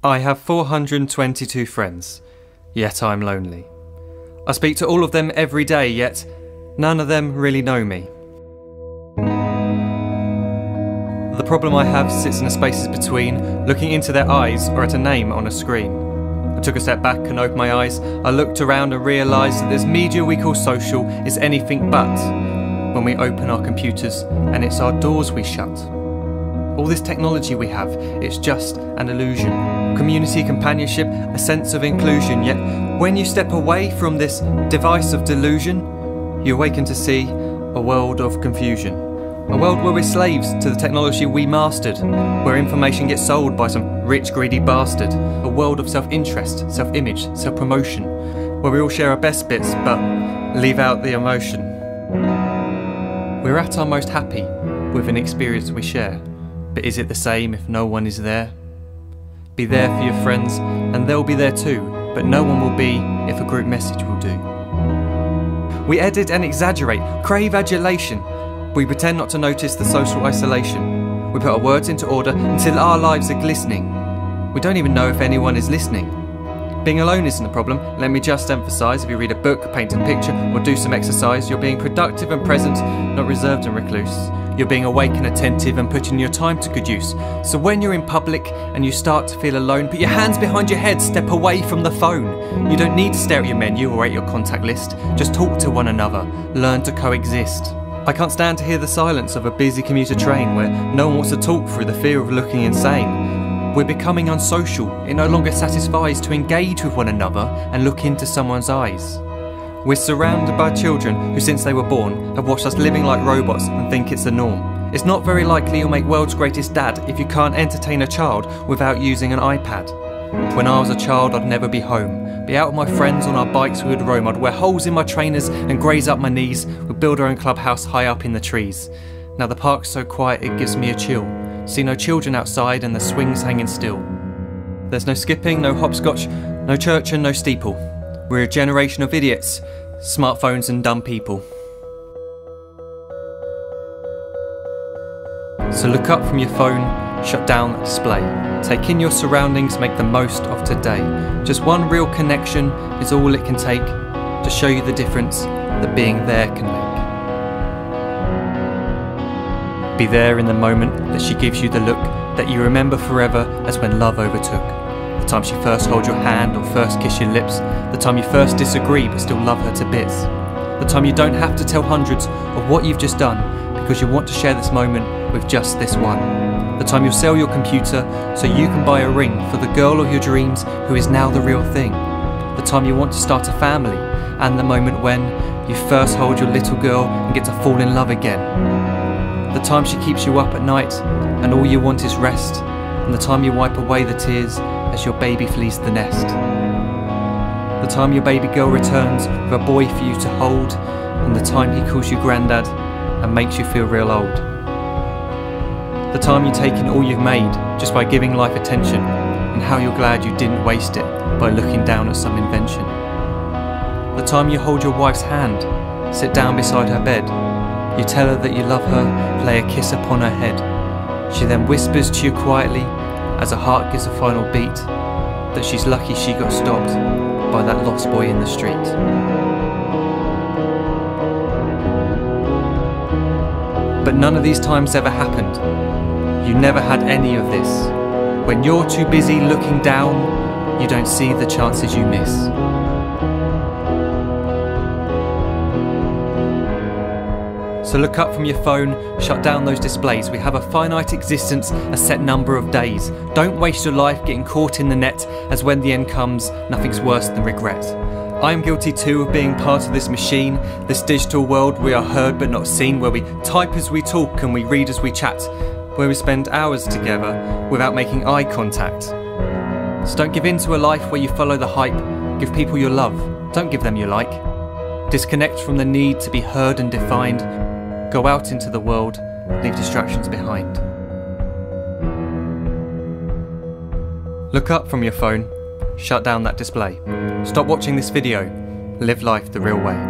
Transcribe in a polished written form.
I have 422 friends, yet I'm lonely. I speak to all of them every day, yet none of them really know me. The problem I have sits in the spaces between looking into their eyes or at a name on a screen. I took a step back and opened my eyes. I looked around and realised that this media we call social is anything but when we open our computers and it's our doors we shut. All this technology we have, it's just an illusion. Community, companionship, a sense of inclusion. Yet when you step away from this device of delusion, you awaken to see a world of confusion. A world where we're slaves to the technology we mastered, where information gets sold by some rich, greedy bastard. A world of self-interest, self-image, self-promotion, where we all share our best bits but leave out the emotion. We're at our most happy with an experience we share. But is it the same if no one is there? Be there for your friends and they'll be there too, but no one will be if a group message will do. We edit and exaggerate, crave adulation. We pretend not to notice the social isolation. We put our words into order until our lives are glistening. We don't even know if anyone is listening. Being alone isn't a problem, let me just emphasise. If you read a book, paint a picture or do some exercise, you're being productive and present, not reserved and recluse. You're being awake and attentive and putting your time to good use. So when you're in public and you start to feel alone, put your hands behind your head, step away from the phone. You don't need to stare at your menu or at your contact list. Just talk to one another, learn to coexist. I can't stand to hear the silence of a busy commuter train where no one wants to talk through the fear of looking insane. We're becoming unsocial. It no longer satisfies to engage with one another and look into someone's eyes. We're surrounded by children who since they were born have watched us living like robots and think it's the norm. It's not very likely you'll make world's greatest dad if you can't entertain a child without using an iPad. When I was a child I'd never be home. Be out with my friends on our bikes we would roam. I'd wear holes in my trainers and graze up my knees. We'd build our own clubhouse high up in the trees. Now the park's so quiet it gives me a chill. See no children outside and the swings hanging still. There's no skipping, no hopscotch, no church and no steeple. We're a generation of idiots, smartphones and dumb people. So look up from your phone, shut down the display. Take in your surroundings, make the most of today. Just one real connection is all it can take to show you the difference that being there can make. Be there in the moment that she gives you the look that you remember forever as when love overtook. The time she first holds your hand or first kiss your lips. The time you first disagree but still love her to bits. The time you don't have to tell hundreds of what you've just done because you want to share this moment with just this one. The time you'll sell your computer so you can buy a ring for the girl of your dreams who is now the real thing. The time you want to start a family and the moment when you first hold your little girl and get to fall in love again. The time she keeps you up at night and all you want is rest. And the time you wipe away the tears as your baby flees the nest. The time your baby girl returns with a boy for you to hold, and the time he calls you granddad and makes you feel real old. The time you take in all you've made just by giving life attention, and how you're glad you didn't waste it by looking down at some invention. The time you hold your wife's hand, sit down beside her bed, you tell her that you love her, lay a kiss upon her head. She then whispers to you quietly as her heart gives a final beat that she's lucky she got stopped by that lost boy in the street. But none of these times ever happened. You never had any of this. When you're too busy looking down, you don't see the chances you miss. So look up from your phone, shut down those displays. We have a finite existence, a set number of days. Don't waste your life getting caught in the net, as when the end comes, nothing's worse than regret. I am guilty too of being part of this machine, this digital world we are heard but not seen, where we type as we talk and we read as we chat, where we spend hours together without making eye contact. So don't give in to a life where you follow the hype. Give people your love, don't give them your like. Disconnect from the need to be heard and defined. Go out into the world, leave distractions behind. Look up from your phone, shut down that display. Stop watching this video, live life the real way.